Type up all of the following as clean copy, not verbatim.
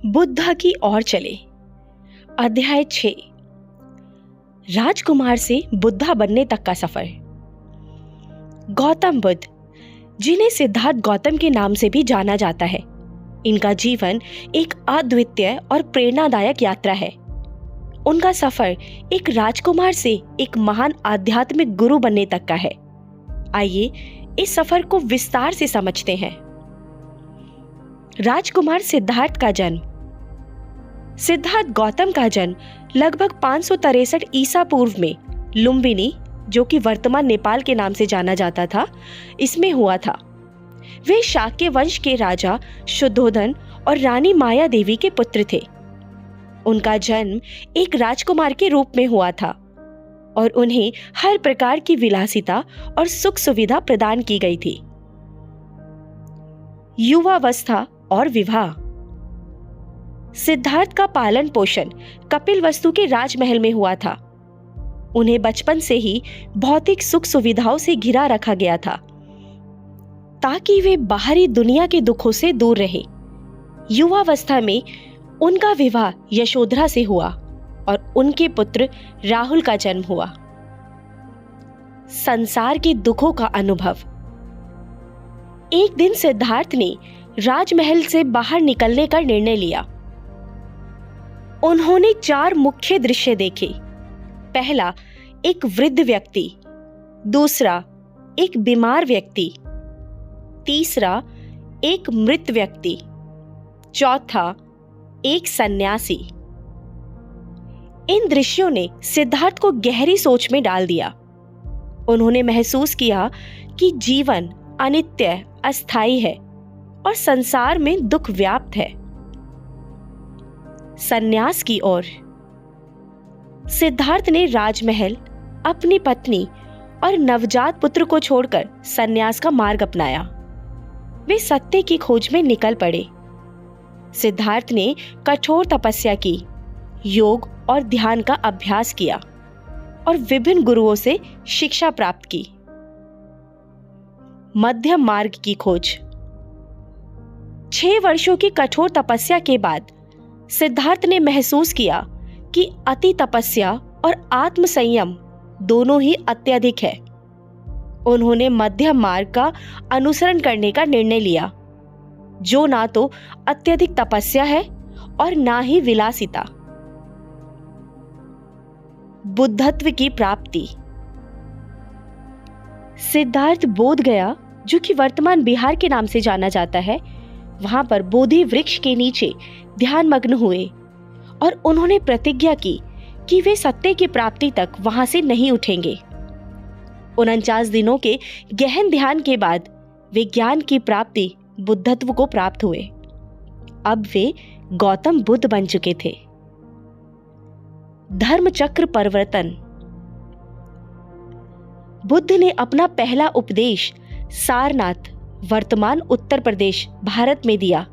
बुद्ध की ओर चले। अध्याय 6। राजकुमार से बुद्धा बनने तक का सफर। गौतम बुद्ध, जिन्हें सिद्धार्थ गौतम के नाम से भी जाना जाता है, इनका जीवन एक अद्वितीय और प्रेरणादायक यात्रा है। उनका सफर एक राजकुमार से एक महान आध्यात्मिक गुरु बनने तक का है। आइए इस सफर को विस्तार से समझते हैं। राजकुमार सिद्धार्थ का जन्म। सिद्धार्थ गौतम का जन्म लगभग 563 ईसा पूर्व में लुम्बिनी, जो कि वर्तमान नेपाल के नाम से जाना जाता था, इसमें हुआ था। वे शाक्य वंश के राजा शुद्धोधन और रानी माया देवी के पुत्र थे। उनका जन्म एक राजकुमार के रूप में हुआ था और उन्हें हर प्रकार की विलासिता और सुख सुविधा प्रदान की गई थी। युवावस्था और विवाह। सिद्धार्थ का पालन पोषण कपिलवस्तु के राजमहल में हुआ था। उन्हें बचपन से ही भौतिक सुख सुविधाओं से घिरा रखा गया था ताकि वे बाहरी दुनिया के दुखों से दूर रहे। युवावस्था में उनका विवाह यशोधरा से हुआ और उनके पुत्र राहुल का जन्म हुआ। संसार के दुखों का अनुभव। एक दिन सिद्धार्थ ने राजमहल से बाहर निकलने का निर्णय लिया। उन्होंने 4 मुख्य दृश्य देखे। पहला, एक वृद्ध व्यक्ति। दूसरा, एक बीमार व्यक्ति। तीसरा, एक मृत व्यक्ति। चौथा, एक सन्यासी। इन दृश्यों ने सिद्धार्थ को गहरी सोच में डाल दिया। उन्होंने महसूस किया कि जीवन अनित्य, अस्थायी है और संसार में दुख व्याप्त है। सन्यास की ओर। सिद्धार्थ ने राजमहल, अपनी पत्नी और नवजात पुत्र को छोड़कर सन्यास का मार्ग अपनाया। वे सत्य की खोज में निकल पड़े। सिद्धार्थ ने कठोर तपस्या की, योग और ध्यान का अभ्यास किया और विभिन्न गुरुओं से शिक्षा प्राप्त की। मध्यम मार्ग की खोज। 6 वर्षों की कठोर तपस्या के बाद सिद्धार्थ ने महसूस किया कि अति तपस्या और आत्म संयम दोनों ही अत्यधिक है। उन्होंने मध्यम मार्ग का अनुसरण करने का निर्णय लिया, जो ना तो अत्यधिक तपस्या है और ना ही विलासिता। बुद्धत्व की प्राप्ति। सिद्धार्थ बोध गया, जो कि वर्तमान बिहार के नाम से जाना जाता है, वहां पर बोधि वृक्ष के नीचे ध्यान मग्न हुए और उन्होंने प्रतिज्ञा की कि वे सत्य की प्राप्ति तक वहां से नहीं उठेंगे। 49 दिनों के गहन ध्यान के बाद वे ज्ञान की प्राप्ति, बुद्धत्व को प्राप्त हुए। अब वे गौतम बुद्ध बन चुके थे। धर्म चक्र परिवर्तन। बुद्ध ने अपना पहला उपदेश सारनाथ, वर्तमान उत्तर प्रदेश, भारत में दिया,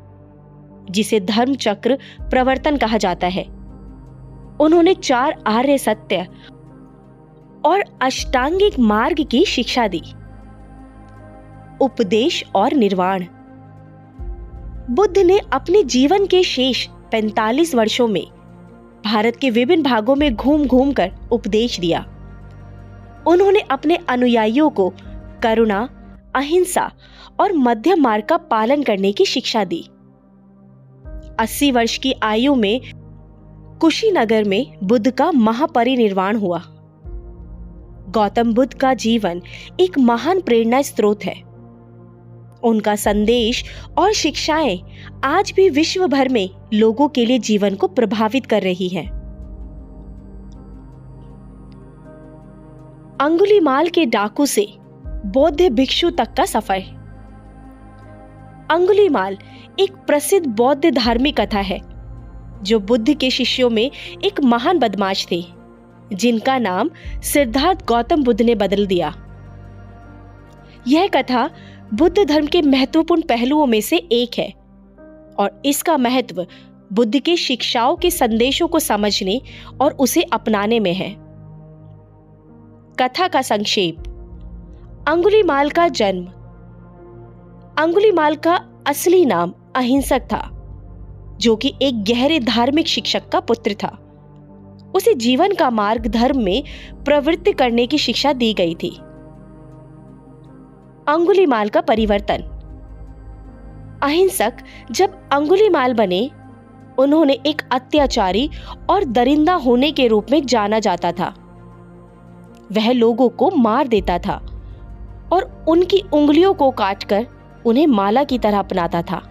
जिसे धर्म चक्र प्रवर्तन कहा जाता है। उन्होंने 4 आर्य सत्य और अष्टांगिक मार्ग की शिक्षा दी। उपदेश और निर्वाण। बुद्ध ने अपने जीवन के शेष 45 वर्षों में भारत के विभिन्न भागों में घूम घूम कर उपदेश दिया। उन्होंने अपने अनुयायियों को करुणा, अहिंसा और मध्यम मार्ग का पालन करने की शिक्षा दी। 80 वर्ष की आयु में कुशीनगर में बुद्ध का महापरिनिर्वाण हुआ। गौतम बुद्ध का जीवन एक महान प्रेरणा स्रोत है। उनका संदेश और शिक्षाएं आज भी विश्व भर में लोगों के लिए जीवन को प्रभावित कर रही हैं। अंगुलीमाल के डाकू से बौद्ध भिक्षु तक का सफर। अंगुलीमाल एक प्रसिद्ध बौद्ध धार्मिक कथा है, जो बुद्ध के शिष्यों में एक महान बदमाश थे, जिनका नाम सिद्धार्थ गौतम बुद्ध ने बदल दिया। यह कथा बुद्ध धर्म के महत्वपूर्ण पहलुओं में से एक है और इसका महत्व बुद्ध के शिक्षाओं के संदेशों को समझने और उसे अपनाने में है। कथा का संक्षेप। अंगुलीमाल का जन्म। अंगुलीमाल का असली नाम अहिंसक था। जो कि एक गहरे धार्मिक शिक्षक का पुत्र था। उसे जीवन का मार्ग धर्म में प्रवृत्ति करने की शिक्षा दी गई थी। अंगुलीमाल का परिवर्तन। अहिंसक जब अंगुलीमाल बने, उन्होंने एक अत्याचारी और दरिंदा होने के रूप में जाना जाता था। वह लोगों को मार देता था और उनकी उंगलियों को काटकर उन्हें माला की तरह अपनाता था।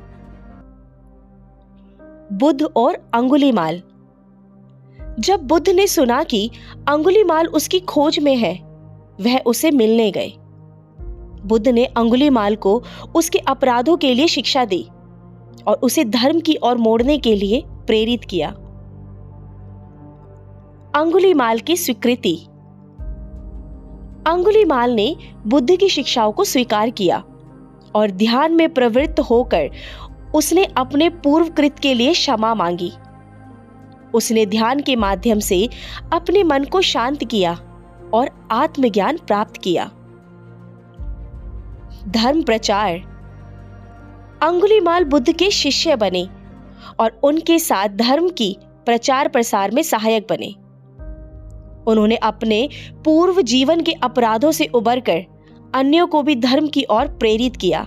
बुद्ध और अंगुलीमाल। जब बुद्ध ने सुना कि अंगुलीमाल उसकी खोज में है, वह उसे मिलने गए। बुद्ध ने अंगुलीमाल को उसके अपराधों के लिए शिक्षा दी और उसे धर्म की ओर मोड़ने के लिए प्रेरित किया। अंगुलीमाल की स्वीकृति। अंगुलीमाल ने बुद्ध की शिक्षाओं को स्वीकार किया और ध्यान में प्रवृत्त होकर उसने अपने पूर्व कृत्य के लिए क्षमा मांगी। उसने ध्यान के माध्यम से अपने मन को शांत किया और आत्मज्ञान प्राप्त किया। धर्म प्रचार। अंगुलीमाल बुद्ध के शिष्य बने और उनके साथ धर्म की प्रचार प्रसार में सहायक बने। उन्होंने अपने पूर्व जीवन के अपराधों से उबरकर अन्यों को भी धर्म की ओर प्रेरित किया।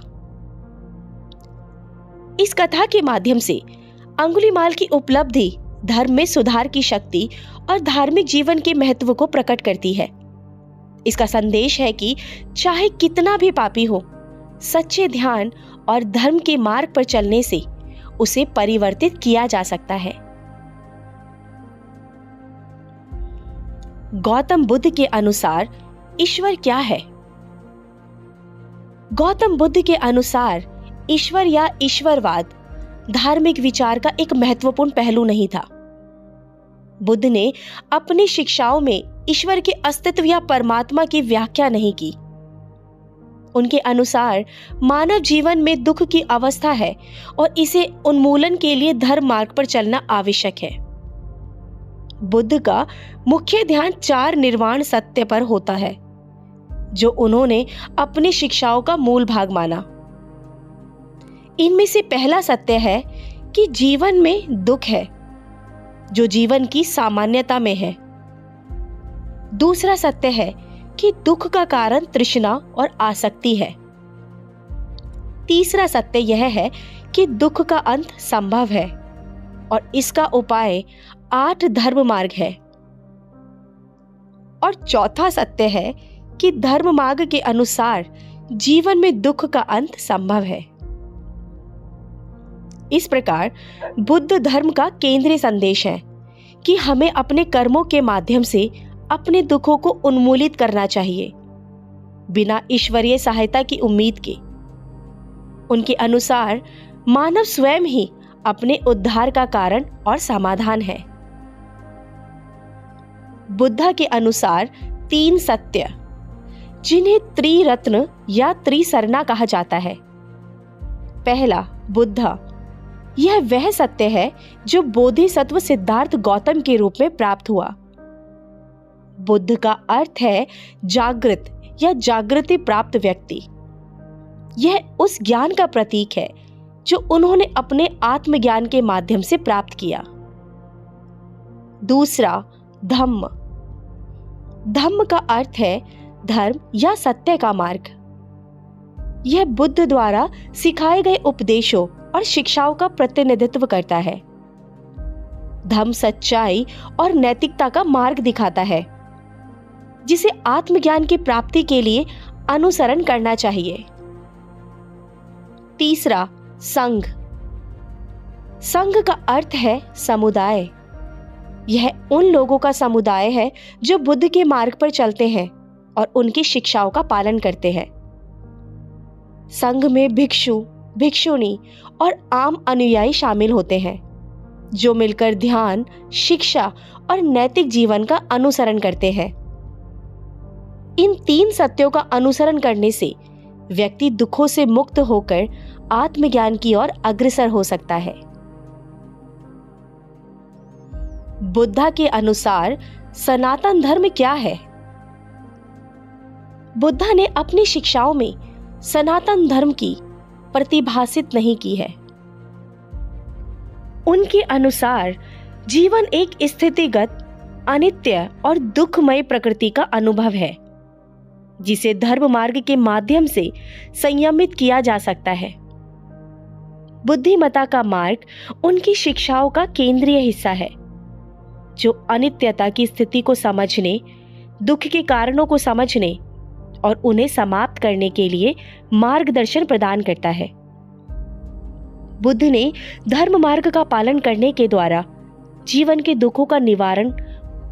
इस कथा के माध्यम से अंगुलीमाल की उपलब्धि धर्म में सुधार की शक्ति और धार्मिक जीवन के महत्व को प्रकट करती है। इसका संदेश है कि चाहे कितना भी पापी हो, सच्चे ध्यान और धर्म के मार्ग पर चलने से उसे परिवर्तित किया जा सकता है। गौतम बुद्ध के अनुसार ईश्वर क्या है? गौतम बुद्ध के अनुसार ईश्वर या ईश्वरवाद धार्मिक विचार का एक महत्वपूर्ण पहलू नहीं था। बुद्ध ने अपनी शिक्षाओं में ईश्वर के अस्तित्व या परमात्मा की व्याख्या नहीं की। उनके अनुसार मानव जीवन में दुख की अवस्था है और इसे उन्मूलन के लिए धर्म मार्ग पर चलना आवश्यक है। बुद्ध का मुख्य ध्यान 4 निर्वाण सत्य पर होता है, जो उन्होंने अपनी शिक्षाओं का मूल भाग माना। इनमें से पहला सत्य है कि जीवन में दुख है, जो जीवन की सामान्यता में है। दूसरा सत्य है कि दुख का कारण तृष्णा और आसक्ति है। तीसरा सत्य यह है कि दुख का अंत संभव है और इसका उपाय 8 धर्म मार्ग है। और चौथा सत्य है कि धर्म मार्ग के अनुसार जीवन में दुख का अंत संभव है। इस प्रकार बुद्ध धर्म का केंद्रीय संदेश है कि हमें अपने कर्मों के माध्यम से अपने दुखों को उन्मूलित करना चाहिए, बिना ईश्वरीय सहायता की उम्मीद के। उनके अनुसार मानव स्वयं ही अपने उद्धार का कारण और समाधान है। बुद्ध के अनुसार 3 सत्य, जिन्हें त्रिरत्न या त्रिसरना कहा जाता है। पहला, बुद्ध। यह वह सत्य है जो बोधिसत्व सिद्धार्थ गौतम के रूप में प्राप्त हुआ। बुद्ध का अर्थ है जागृत या जागृति प्राप्त व्यक्ति। यह उस ज्ञान का प्रतीक है जो उन्होंने अपने आत्मज्ञान के माध्यम से प्राप्त किया। दूसरा, धम्म। धम्म का अर्थ है धर्म या सत्य का मार्ग। यह बुद्ध द्वारा सिखाए गए उपदेशों और शिक्षाओं का प्रतिनिधित्व करता है। धम्म सच्चाई और नैतिकता का मार्ग दिखाता है, जिसे आत्मज्ञान की प्राप्ति के लिए अनुसरण करना चाहिए। तीसरा, संघ। संघ का अर्थ है समुदाय। यह उन लोगों का समुदाय है जो बुद्ध के मार्ग पर चलते हैं और उनकी शिक्षाओं का पालन करते हैं। संघ में भिक्षु, भिक्षुणी और आम अनुयायी शामिल होते हैं, जो मिलकर ध्यान, शिक्षा और नैतिक जीवन का अनुसरण करते हैं। इन 3 सत्यों का अनुसरण करने से व्यक्ति दुखों से मुक्त होकर आत्मज्ञान की ओर अग्रसर हो सकता है। बुद्ध के अनुसार सनातन धर्म क्या है? बुद्ध ने अपनी शिक्षाओं में सनातन धर्म की प्रतिभाषित नहीं की है। उनके अनुसार जीवन एक स्थितिगत, अनित्य और दुखमय प्रकृति का अनुभव है, जिसे धर्म मार्ग के माध्यम से संयमित किया जा सकता है। बुद्धिमता का मार्ग उनकी शिक्षाओं का केंद्रीय हिस्सा है, जो अनित्यता की स्थिति को समझने, दुख के कारणों को समझने और उन्हें समाप्त करने के लिए मार्गदर्शन प्रदान करता है। बुद्ध ने धर्म मार्ग का पालन करने के द्वारा जीवन के दुखों का निवारण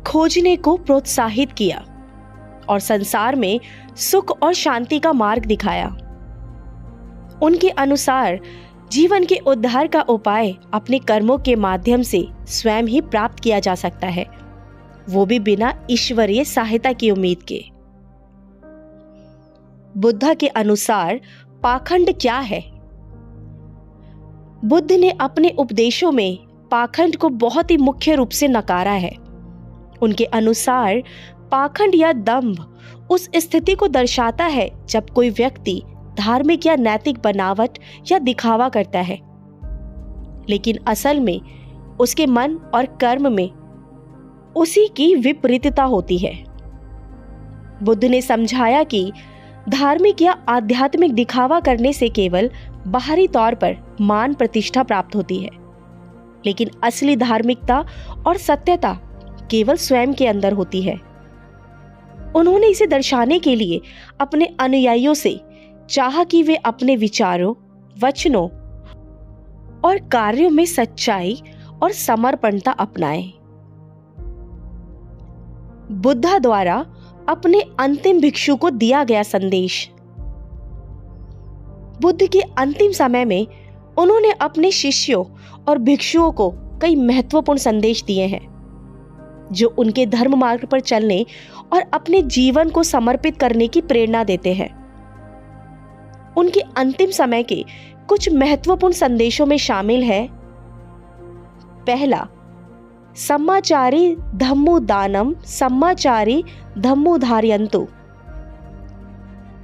खोजने को प्रोत्साहित किया और संसार में सुख और शांति का मार्ग दिखाया। उनके अनुसार जीवन के उद्धार का उपाय अपने कर्मों के माध्यम से स्वयं ही प्राप्त किया जा सकता है, वो भी बिना ईश्वरीय सहायता की उम्मीद के। बुद्ध के अनुसार पाखंड क्या है? बुद्ध ने अपने उपदेशों में पाखंड को बहुत ही मुख्य रूप से नकारा है। उनके अनुसार पाखंड या दंभ उस स्थिति को दर्शाता है जब कोई व्यक्ति धार्मिक या नैतिक बनावट या दिखावा करता है, लेकिन असल में उसके मन और कर्म में उसी की विपरीतता होती है। बुद्ध ने समझाया कि धार्मिक या आध्यात्मिक दिखावा करने से केवल बाहरी तौर पर मान प्रतिष्ठा प्राप्त होती है, लेकिन असली धार्मिकता और सत्यता केवल स्वयं के अंदर होती है। उन्होंने इसे दर्शाने के लिए अपने अनुयायियों से चाहा कि वे अपने विचारों, वचनों और कार्यों में सच्चाई और समर्पणता अपनाएं। बुद्ध द्वारा अपने अंतिम भिक्षु को दिया गया संदेश। बुद्ध के अंतिम समय में उन्होंने अपने शिष्यों और भिक्षुओं को कई महत्वपूर्ण संदेश दिए हैं, जो उनके धर्म मार्ग पर चलने और अपने जीवन को समर्पित करने की प्रेरणा देते हैं। उनके अंतिम समय के कुछ महत्वपूर्ण संदेशों में शामिल है: पहला, सम्माचारी धम्मो दानम सम्माचारी धम्मो धारयन्तु।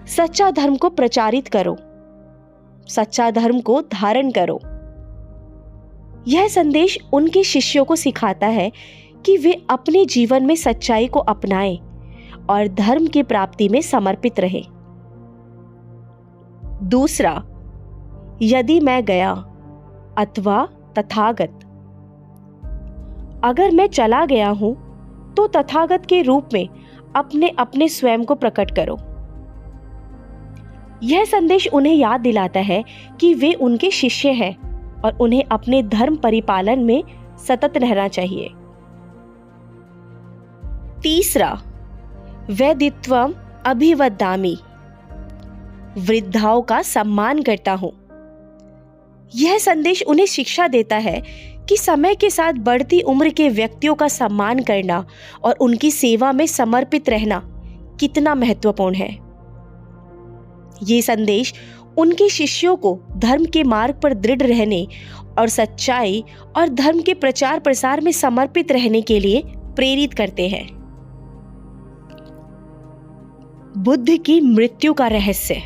सच्चा धर्म को प्रचारित करो, सच्चा धर्म को धारण करो। यह संदेश उनके शिष्यों को सिखाता है कि वे अपने जीवन में सच्चाई को अपनाएं और धर्म की प्राप्ति में समर्पित रहें। दूसरा, यदि मैं गया अथवा तथागत। अगर मैं चला गया हूं तो तथागत के रूप में अपने अपने स्वयं को प्रकट करो। यह संदेश उन्हें याद दिलाता है कि वे उनके शिष्य हैं और उन्हें अपने धर्म परिपालन में सतत रहना चाहिए। तीसरा, वैदित्वम अभिवदामि। वृद्धाओं का सम्मान करता हूं। यह संदेश उन्हें शिक्षा देता है कि समय के साथ बढ़ती उम्र के व्यक्तियों का सम्मान करना और उनकी सेवा में समर्पित रहना कितना महत्वपूर्ण है। ये संदेश उनके शिष्यों को धर्म के मार्ग पर दृढ़ रहने और सच्चाई और धर्म के प्रचार प्रसार में समर्पित रहने के लिए प्रेरित करते हैं। बुद्ध की मृत्यु का रहस्य।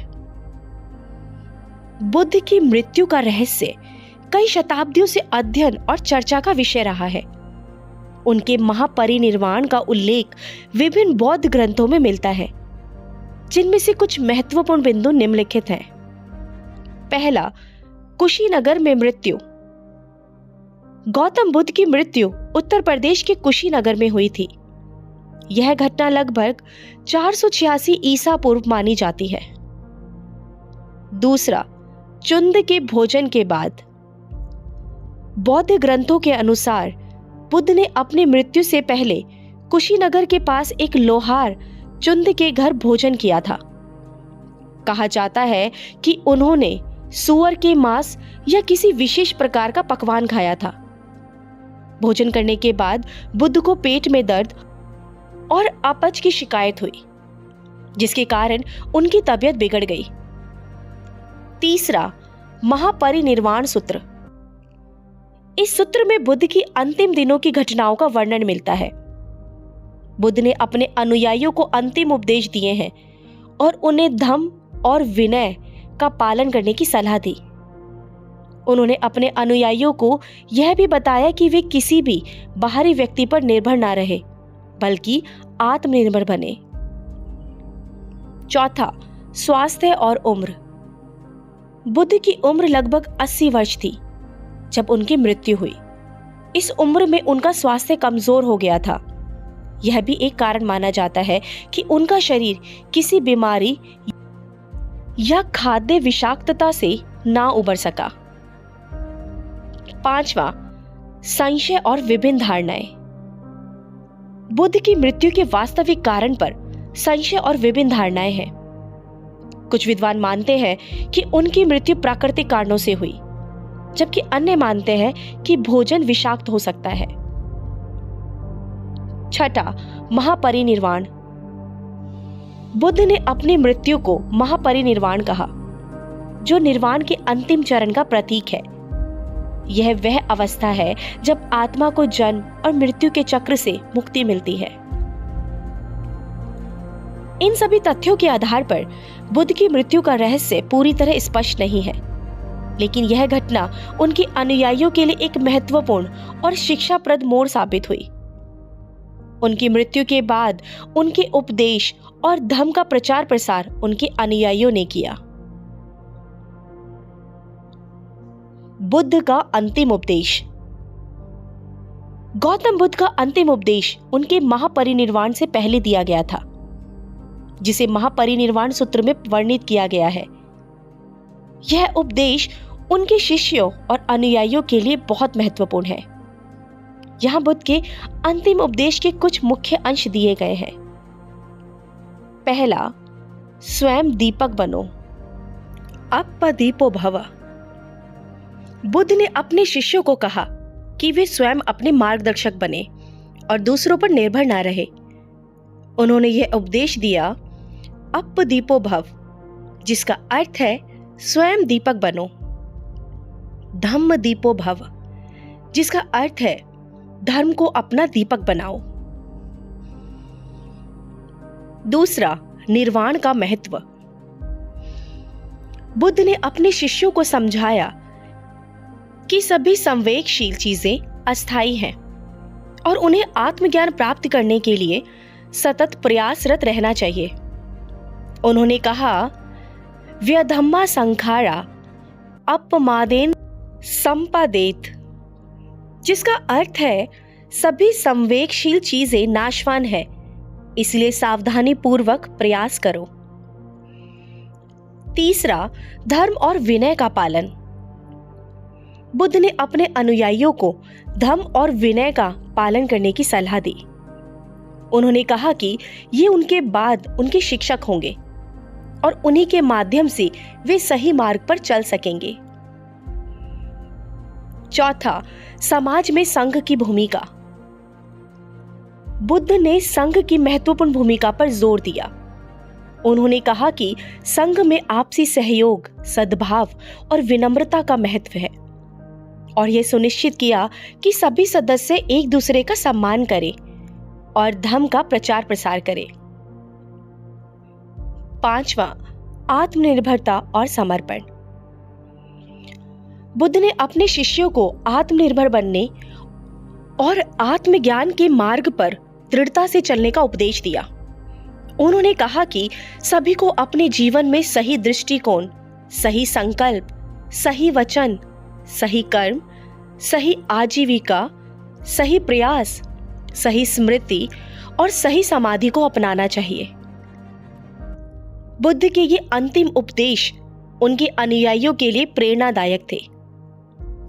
बुद्ध की मृत्यु का रहस्य कई शताब्दियों से अध्ययन और चर्चा का विषय रहा है। उनके महापरिनिर्वाण का उल्लेख विभिन्न बौद्ध ग्रंथों में मिलता है, जिनमें से कुछ महत्वपूर्ण बिंदु निम्नलिखित हैं। पहला, कुशीनगर में मृत्यु। गौतम बुद्ध की मृत्यु उत्तर प्रदेश के कुशीनगर में हुई थी। यह घटना लगभग 486 ईसा पूर्व मानी जाती है। दूसरा, चुंद के भोजन के बाद। बौद्ध ग्रंथों के अनुसार बुद्ध ने अपनी मृत्यु से पहले कुशीनगर के पास एक लोहार चुंद के घर भोजन किया था। कहा जाता है कि उन्होंने सूअर के मांस या किसी विशेष प्रकार का पकवान खाया था। भोजन करने के बाद बुद्ध को पेट में दर्द और अपच की शिकायत हुई, जिसके कारण उनकी तबीयत बिगड़ गई। तीसरा, महापरिनिर्वाण सूत्र। इस सूत्र में बुद्ध की अंतिम दिनों की घटनाओं का वर्णन मिलता है। बुद्ध ने अपने अनुयायियों को अंतिम उपदेश दिए हैं और उन्हें धम्म और विनय का पालन करने की सलाह दी। उन्होंने अपने अनुयायियों को यह भी बताया कि वे किसी भी बाहरी व्यक्ति पर निर्भर ना रहे, बल्कि आत्मनिर्भर बने। चौथा, स्वास्थ्य और उम्र। बुद्ध की उम्र लगभग 80 वर्ष थी जब उनकी मृत्यु हुई। इस उम्र में उनका स्वास्थ्य कमजोर हो गया था। यह भी एक कारण माना जाता है कि उनका शरीर किसी बीमारी या खाद्य विषाक्तता से ना उबर सका। पांचवा, संशय और विभिन्न धारणाएं। बुद्ध की मृत्यु के वास्तविक कारण पर संशय और विभिन्न धारणाएं हैं। कुछ विद्वान मानते हैं कि उनकी मृत्यु प्राकृतिक कारणों से हुई, जबकि अन्य मानते हैं कि भोजन विषाक्त हो सकता है। छठा, महापरिनिर्वाण। बुद्ध ने अपनी मृत्यु को महापरिनिर्वाण कहा, जो निर्वाण के अंतिम चरण का प्रतीक है। यह वह अवस्था है जब आत्मा को जन्म और मृत्यु के चक्र से मुक्ति मिलती है। इन सभी तथ्यों के आधार पर बुद्ध की मृत्यु का रहस्य पूरी तरह स्पष्ट नहीं है, लेकिन यह घटना उनके अनुयायियों के लिए एक महत्वपूर्ण और शिक्षाप्रद मोड़ साबित हुई। उनकी मृत्यु के बाद उनके उपदेश और धर्म का प्रचार प्रसार उनके अनुयायियों ने किया। बुद्ध का अंतिम उपदेश। गौतम बुद्ध का अंतिम उपदेश उनके महापरिनिर्वाण से पहले दिया गया था, जिसे महापरिनिर्वाण सूत्र में वर्णित किया गया है। यह उपदेश उनके शिष्यों और अनुयायियों के लिए बहुत महत्वपूर्ण है। यहां बुद्ध के अंतिम उपदेश के कुछ मुख्य अंश दिए गए हैं। पहला, स्वयं दीपक बनो, अपदीपो भव। बुद्ध ने अपने शिष्यों को कहा कि वे स्वयं अपने मार्गदर्शक बने और दूसरों पर निर्भर ना रहे। उन्होंने यह उपदेश दिया, अपदीपो भव, जिसका अर्थ है स्वयं दीपक बनो। धम्म दीपो भव, जिसका अर्थ है धर्म को अपना दीपक बनाओ। दूसरा, निर्वाण का महत्व। बुद्ध ने अपने शिष्यों को समझाया कि सभी संवेगशील चीजें अस्थायी हैं और उन्हें आत्मज्ञान प्राप्त करने के लिए सतत प्रयासरत रहना चाहिए। उन्होंने कहा, व्यधम्मा संखारा अपमादेन संपादेत, जिसका अर्थ है सभी संवेगशील चीजें नाशवान है, इसलिए सावधानी पूर्वक प्रयास करो। तीसरा, धर्म और विनय का पालन। बुद्ध ने अपने अनुयायियों को धर्म और विनय का पालन करने की सलाह दी। उन्होंने कहा कि ये उनके बाद उनके शिक्षक होंगे और उन्हीं के माध्यम से वे सही मार्ग पर चल सकेंगे। चौथा, समाज में संघ की भूमिका। बुद्ध ने संघ की महत्वपूर्ण भूमिका पर जोर दिया। उन्होंने कहा कि संघ में आपसी सहयोग, सद्भाव और विनम्रता का महत्व है और यह सुनिश्चित किया कि सभी सदस्य एक दूसरे का सम्मान करें और धर्म का प्रचार प्रसार करें। पांचवा, आत्मनिर्भरता और समर्पण। बुद्ध ने अपने शिष्यों को आत्मनिर्भर बनने और आत्मज्ञान के मार्ग पर दृढ़ता से चलने का उपदेश दिया। उन्होंने कहा कि सभी को अपने जीवन में सही दृष्टिकोण, सही संकल्प, सही वचन, सही कर्म, सही आजीविका, सही प्रयास, सही स्मृति और सही समाधि को अपनाना चाहिए। बुद्ध के ये अंतिम उपदेश उनके अनुयायियों के लिए प्रेरणादायक थे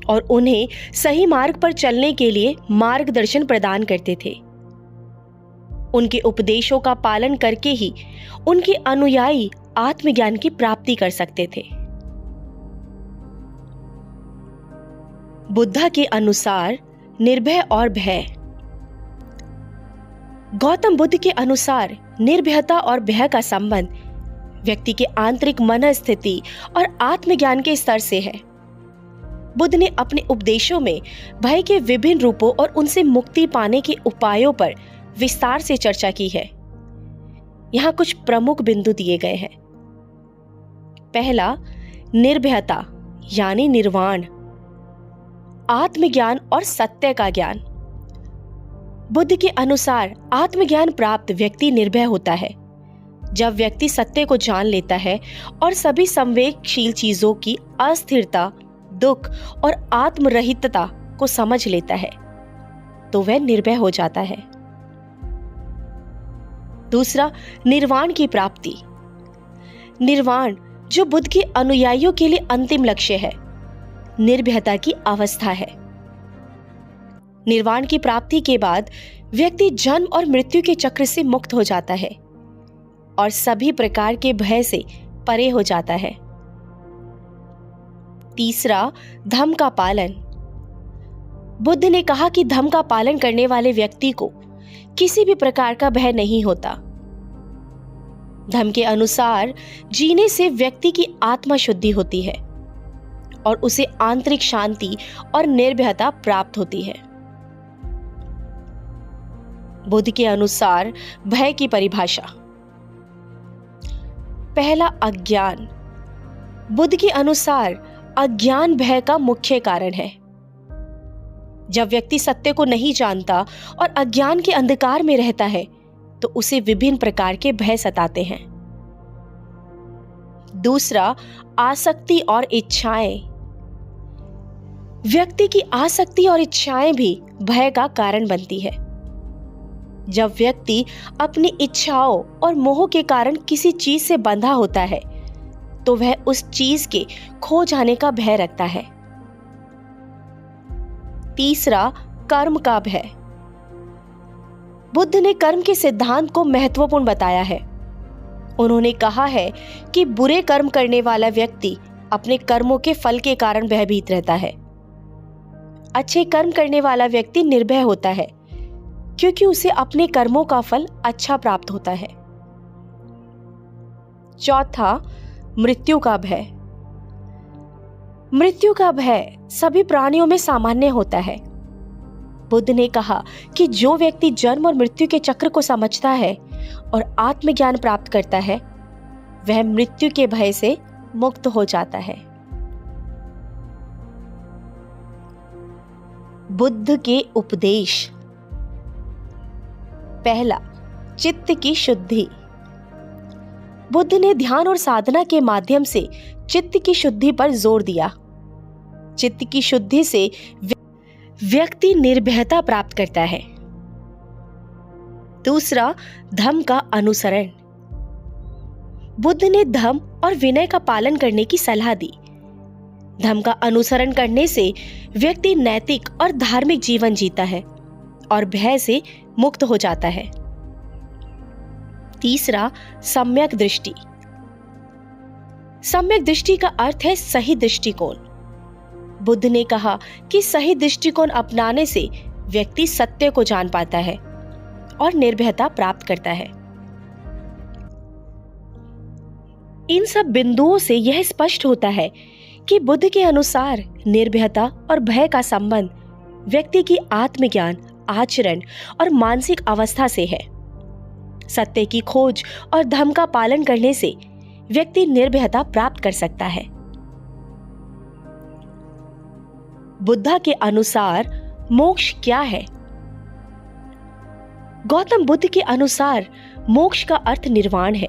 और उन्हें सही मार्ग पर चलने के लिए मार्गदर्शन प्रदान करते थे। उनके उपदेशों का पालन करके ही उनके अनुयायी आत्मज्ञान की प्राप्ति कर सकते थे। बुद्ध के अनुसार निर्भय और भय। गौतम बुद्ध के अनुसार निर्भयता और भय का संबंध व्यक्ति के आंतरिक मनस्थिति और आत्मज्ञान के स्तर से है। बुद्ध ने अपने उपदेशों में भय के विभिन्न रूपों और उनसे मुक्ति पाने के उपायों पर विस्तार से चर्चा की है। यहाँ कुछ प्रमुख बिंदु दिए गए हैं। पहला, निर्भयता यानी निर्वाण। आत्मज्ञान और सत्य का ज्ञान। बुद्ध के अनुसार आत्मज्ञान प्राप्त व्यक्ति निर्भय होता है। जब व्यक्ति सत्य को जान लेता है और सभी संवेगशील चीजों की अस्थिरता, दुख और आत्मरहितता को समझ लेता है तो वह निर्भय हो जाता है। दूसरा, निर्वाण की प्राप्ति। निर्वाण, जो बुद्ध के अनुयायियों के लिए अंतिम लक्ष्य है, निर्भयता की अवस्था है। निर्वाण की प्राप्ति के बाद व्यक्ति जन्म और मृत्यु के चक्र से मुक्त हो जाता है और सभी प्रकार के भय से परे हो जाता है। तीसरा, धम्म का पालन। बुद्ध ने कहा कि धम्म का पालन करने वाले व्यक्ति को किसी भी प्रकार का भय नहीं होता। धम्म के अनुसार जीने से व्यक्ति की आत्मा शुद्धि होती है और उसे आंतरिक शांति और निर्भयता प्राप्त होती है। बुद्ध के अनुसार भय की परिभाषा। पहला, अज्ञान। बुद्ध के अनुसार अज्ञान भय का मुख्य कारण है। जब व्यक्ति सत्य को नहीं जानता और अज्ञान के अंधकार में रहता है तो उसे विभिन्न प्रकार के भय सताते हैं। दूसरा, आसक्ति और इच्छाएं। व्यक्ति की आसक्ति और इच्छाएं भी भय का कारण बनती है। जब व्यक्ति अपनी इच्छाओं और मोह के कारण किसी चीज से बंधा होता है तो वह उस चीज के खो जाने का भय रखता है। तीसरा, कर्म का भय। बुद्ध ने कर्म के सिद्धांत को महत्वपूर्ण बताया है। उन्होंने कहा है कि बुरे कर्म करने वाला व्यक्ति अपने कर्मों के फल के कारण भयभीत रहता है। अच्छे कर्म करने वाला व्यक्ति निर्भय होता है क्योंकि उसे अपने कर्मों का फल अच्छा प्राप्त होता है। चौथा, मृत्यु का भय। मृत्यु का भय सभी प्राणियों में सामान्य होता है। बुद्ध ने कहा कि जो व्यक्ति जन्म और मृत्यु के चक्र को समझता है और आत्मज्ञान प्राप्त करता है वह मृत्यु के भय से मुक्त हो जाता है। बुद्ध के उपदेश। पहला, चित्त की शुद्धि। बुद्ध ने ध्यान और साधना के माध्यम से चित्त की शुद्धि पर जोर दिया। चित्त की शुद्धि से व्यक्ति निर्भयता प्राप्त करता है। दूसरा, धम्म का अनुसरण। बुद्ध ने धम्म और विनय का पालन करने की सलाह दी। धम्म का अनुसरण करने से व्यक्ति नैतिक और धार्मिक जीवन जीता है और भय से मुक्त हो जाता है। तीसरा, सम्यक दृष्टि। सम्यक दृष्टि का अर्थ है सही दृष्टिकोण। बुद्ध ने कहा कि सही दृष्टिकोण अपनाने से व्यक्ति सत्य को जान पाता है और निर्भयता प्राप्त करता है। इन सब बिंदुओं से यह स्पष्ट होता है कि बुद्ध के अनुसार निर्भयता और भय का संबंध व्यक्ति की आत्मज्ञान, आचरण और मानसिक अवस्था से है। सत्य की खोज और धम्म का पालन करने से व्यक्ति निर्भयता प्राप्त कर सकता है। बुद्ध के अनुसार मोक्ष क्या है? गौतम बुद्ध के अनुसार मोक्ष का अर्थ निर्वाण है,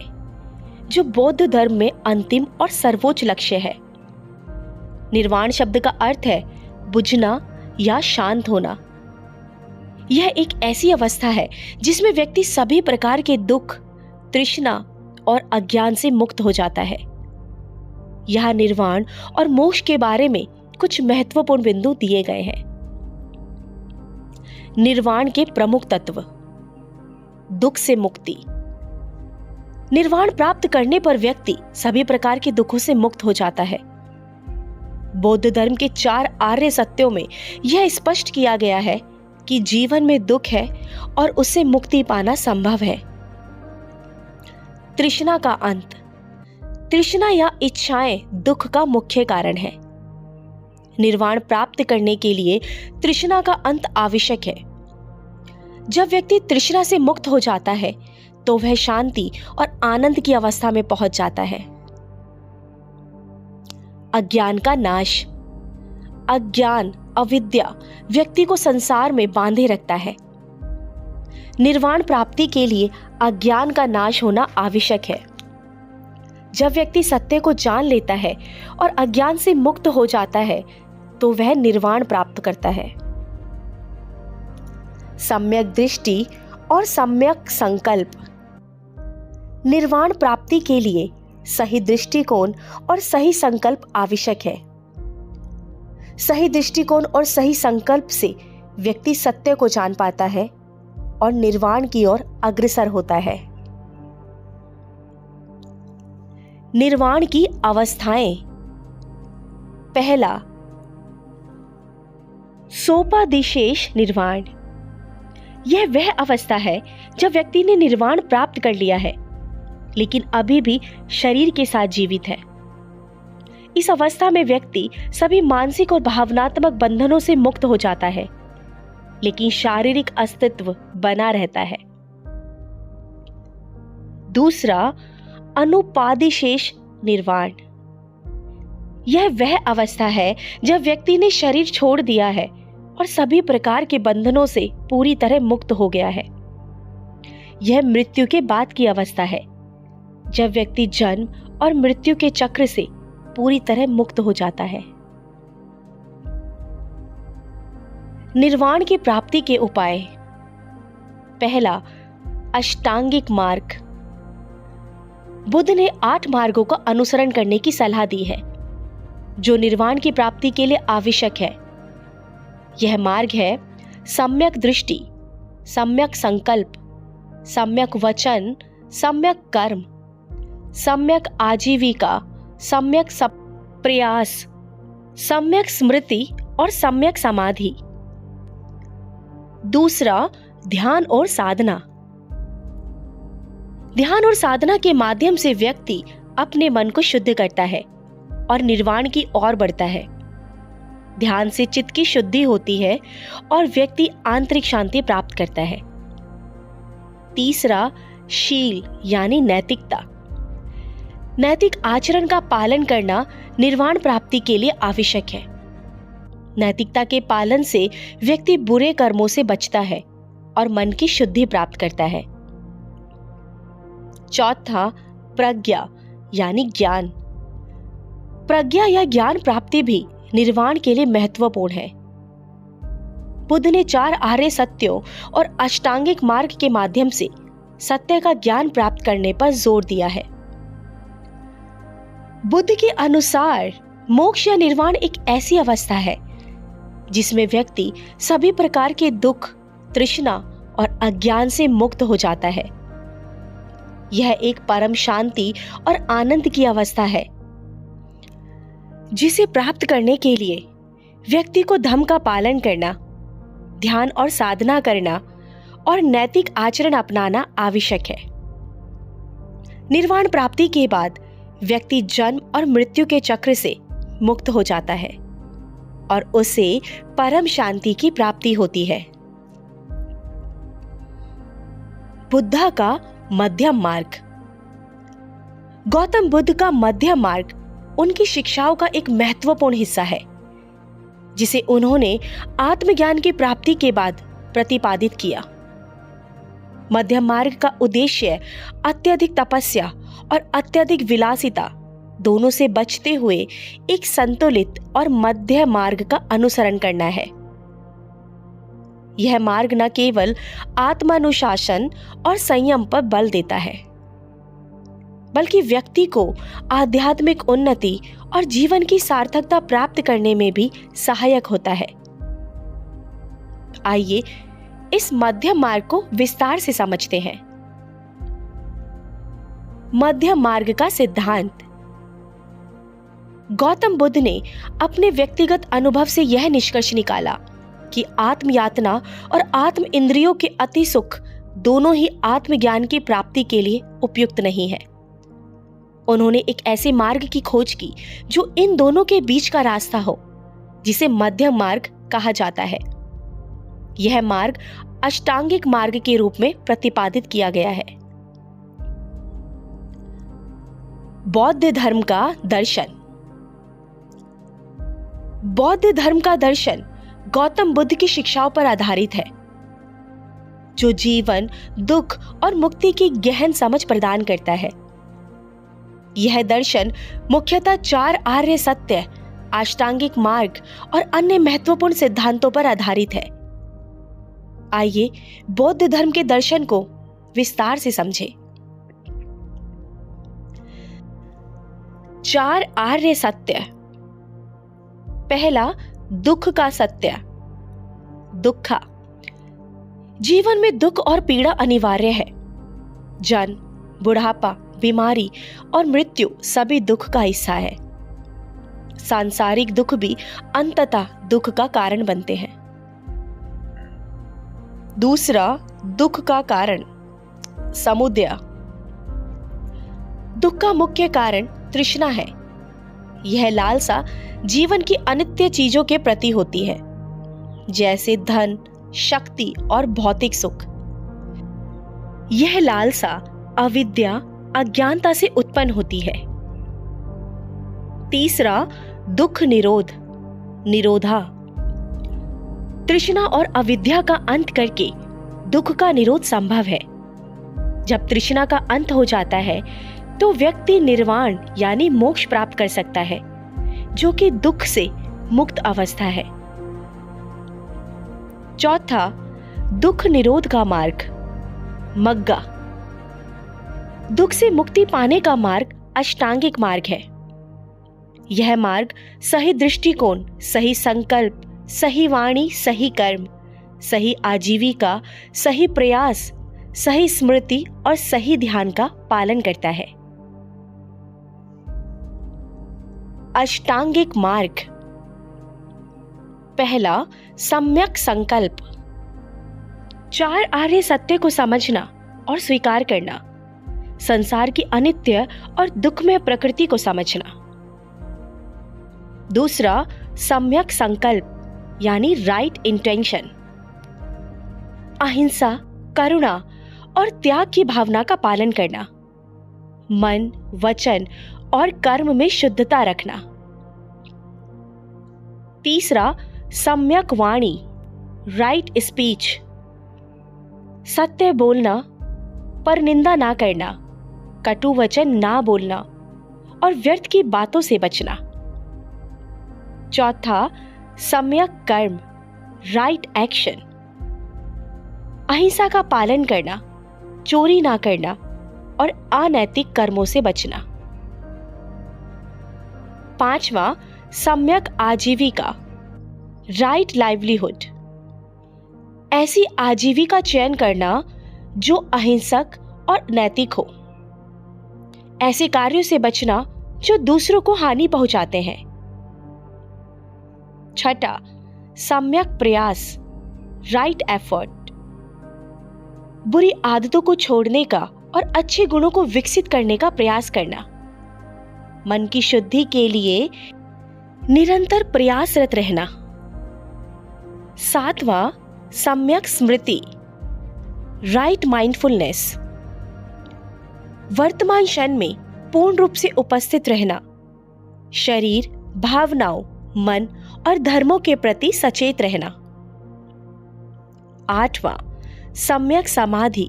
जो बौद्ध धर्म में अंतिम और सर्वोच्च लक्ष्य है। निर्वाण शब्द का अर्थ है बुझना या शांत होना। यह एक ऐसी अवस्था है जिसमें व्यक्ति सभी प्रकार के दुख, तृष्णा और अज्ञान से मुक्त हो जाता है। यह निर्वाण और मोक्ष के बारे में कुछ महत्वपूर्ण बिंदु दिए गए हैं। निर्वाण के प्रमुख तत्व। दुख से मुक्ति। निर्वाण प्राप्त करने पर व्यक्ति सभी प्रकार के दुखों से मुक्त हो जाता है। बौद्ध धर्म के 4 आर्य सत्यों में यह स्पष्ट किया गया है कि जीवन में दुख है और उससे मुक्ति पाना संभव है। तृष्णा का अंत। तृष्णा या इच्छाएं दुख का मुख्य कारण है। निर्वाण प्राप्त करने के लिए तृष्णा का अंत आवश्यक है। जब व्यक्ति तृष्णा से मुक्त हो जाता है तो वह शांति और आनंद की अवस्था में पहुंच जाता है। अज्ञान का नाश। अज्ञान अविद्या व्यक्ति को संसार में बांधे रखता है। निर्वाण प्राप्ति के लिए अज्ञान का नाश होना आवश्यक है। जब व्यक्ति सत्य को जान लेता है और अज्ञान से मुक्त हो जाता है तो वह निर्वाण प्राप्त करता है। सम्यक दृष्टि और सम्यक संकल्प। निर्वाण प्राप्ति के लिए सही दृष्टिकोण और सही संकल्प आवश्यक है। सही दृष्टिकोण और सही संकल्प से व्यक्ति सत्य को जान पाता है और निर्वाण की ओर अग्रसर होता है। निर्वाण की अवस्थाएं। पहला, सोपादिशेष निर्वाण। यह वह अवस्था है जब व्यक्ति ने निर्वाण प्राप्त कर लिया है लेकिन अभी भी शरीर के साथ जीवित है। इस अवस्था में व्यक्ति सभी मानसिक और भावनात्मक बंधनों से मुक्त हो जाता है लेकिन शारीरिक अस्तित्व बना रहता है। दूसरा, अनुपादिशेष निर्वाण। यह वह अवस्था है जब व्यक्ति ने शरीर छोड़ दिया है और सभी प्रकार के बंधनों से पूरी तरह मुक्त हो गया है। यह मृत्यु के बाद की अवस्था है जब व्यक्ति जन्म और मृत्यु के चक्र से पूरी तरह मुक्त हो जाता है। निर्वाण की प्राप्ति के उपाय। पहला, अष्टांगिक मार्ग। बुद्ध ने 8 मार्गों का अनुसरण करने की सलाह दी है जो निर्वाण की प्राप्ति के लिए आवश्यक है। यह मार्ग है सम्यक दृष्टि, सम्यक संकल्प, सम्यक वचन, सम्यक कर्म, सम्यक आजीविका, सम्यक प्रयास, सम्यक स्मृति और सम्यक समाधि। दूसरा, ध्यान और साधना। ध्यान और साधना के माध्यम से व्यक्ति अपने मन को शुद्ध करता है और निर्वाण की ओर बढ़ता है। ध्यान से चित्त की शुद्धि होती है और व्यक्ति आंतरिक शांति प्राप्त करता है। तीसरा, शील यानी नैतिकता। नैतिक आचरण का पालन करना निर्वाण प्राप्ति के लिए आवश्यक है। नैतिकता के पालन से व्यक्ति बुरे कर्मों से बचता है और मन की शुद्धि प्राप्त करता है। चौथा, प्रज्ञा यानी ज्ञान। प्रज्ञा या ज्ञान प्राप्ति भी निर्वाण के लिए महत्वपूर्ण है। बुद्ध ने 4 आर्य सत्यों और अष्टांगिक मार्ग के माध्यम से सत्य का ज्ञान प्राप्त करने पर जोर दिया है। बुद्ध के अनुसार मोक्ष या निर्वाण एक ऐसी अवस्था है जिसमें व्यक्ति सभी प्रकार के दुख, तृष्णा और अज्ञान से मुक्त हो जाता है। यह एक परम शांति और आनंद की अवस्था है जिसे प्राप्त करने के लिए व्यक्ति को धम्म का पालन करना, ध्यान और साधना करना और नैतिक आचरण अपनाना आवश्यक है। निर्वाण प्राप्ति के बाद व्यक्ति जन्म और मृत्यु के चक्र से मुक्त हो जाता है और उसे परम शांति की प्राप्ति होती है। बुद्धा का मध्यम मार्ग। गौतम बुद्ध का मध्यम मार्ग उनकी शिक्षाओं का एक महत्वपूर्ण हिस्सा है जिसे उन्होंने आत्मज्ञान की प्राप्ति के बाद प्रतिपादित किया। मध्यम मार्ग का उद्देश्य अत्यधिक तपस्या और अत्यधिक विलासिता दोनों से बचते हुए एक संतुलित और मध्य मार्ग का अनुसरण करना है। यह मार्ग न केवल आत्मानुशासन और संयम पर बल देता है बल्कि व्यक्ति को आध्यात्मिक उन्नति और जीवन की सार्थकता प्राप्त करने में भी सहायक होता है। आइए इस मध्यम मार्ग को विस्तार से समझते हैं। मध्यम मार्ग का सिद्धांत। गौतम बुद्ध ने अपने व्यक्तिगत अनुभव से यह निष्कर्ष निकाला कि आत्मयातना और आत्म इंद्रियों के अति सुख दोनों ही आत्मज्ञान की प्राप्ति के लिए उपयुक्त नहीं है। उन्होंने एक ऐसे मार्ग की खोज की जो इन दोनों के बीच का रास्ता हो, जिसे मध्यम मार्ग कहा जाता है। यह मार्ग अष्टांगिक मार्ग के रूप में प्रतिपादित किया गया है। बौद्ध धर्म का दर्शन। बौद्ध धर्म का दर्शन गौतम बुद्ध की शिक्षाओं पर आधारित है, जो जीवन, दुख और मुक्ति की गहन समझ प्रदान करता है। यह दर्शन मुख्यतः 4 आर्य सत्य, अष्टांगिक मार्ग और अन्य महत्वपूर्ण सिद्धांतों पर आधारित है। आइए बौद्ध धर्म के दर्शन को विस्तार से समझें। 4 आर्य सत्य। पहला, दुख का सत्य। दुखा। जीवन में दुख और पीड़ा अनिवार्य है। जन्म, बुढ़ापा, बीमारी और मृत्यु सभी दुख का हिस्सा है। सांसारिक दुख भी अंततः दुख का कारण बनते हैं। दूसरा, दुख का कारण, समुदय। दुख का मुख्य कारण तृष्णा है। यह लालसा जीवन की अनित्य चीजों के प्रति होती है, जैसे धन, शक्ति और भौतिक सुख। यह लालसा अविद्या, अज्ञानता से उत्पन्न होती है। तीसरा, दुख निरोध, निरोधा। तृष्णा और अविद्या का अंत करके दुख का निरोध संभव है। जब तृष्णा का अंत हो जाता है तो व्यक्ति निर्वाण यानी मोक्ष प्राप्त कर सकता है, जो कि दुख से मुक्त अवस्था है। चौथा, दुख निरोध का मार्ग, मग्गा। दुख से मुक्ति पाने का मार्ग अष्टांगिक मार्ग है। यह मार्ग सही दृष्टिकोण, सही संकल्प, सही वाणी, सही कर्म, सही आजीविका, सही प्रयास, सही स्मृति और सही ध्यान का पालन करता है। अष्टांगिक मार्ग। पहला, सम्यक संकल्प। 4 आर्य सत्य को समझना और स्वीकार करना। संसार की अनित्य और दुखमय प्रकृति को समझना। दूसरा, सम्यक संकल्प यानी राइट इंटेंशन। अहिंसा, करुणा और त्याग की भावना का पालन करना। मन, वचन और कर्म में शुद्धता रखना। तीसरा, सम्यक वाणी, राइट स्पीच। सत्य बोलना, पर निंदा ना करना, कटु वचन ना बोलना और व्यर्थ की बातों से बचना। चौथा, सम्यक कर्म, राइट एक्शन। अहिंसा का पालन करना, चोरी ना करना और अनैतिक कर्मों से बचना। पांचवा, सम्यक आजीविका, राइट लाइवलीहुड। ऐसी आजीविका चयन करना जो अहिंसक और नैतिक हो। ऐसे कार्यों से बचना जो दूसरों को हानि पहुंचाते हैं। छठा, सम्यक प्रयास, राइट एफर्ट। बुरी आदतों को छोड़ने का और अच्छे गुणों को विकसित करने का प्रयास करना। मन की शुद्धि के लिए निरंतर प्रयासरत रहना। सातवां, सम्यक स्मृति, राइट माइंडफुलनेस। वर्तमान क्षण में पूर्ण रूप से उपस्थित रहना। शरीर, भावनाओं, मन और धर्मों के प्रति सचेत रहना। आठवां, सम्यक समाधि,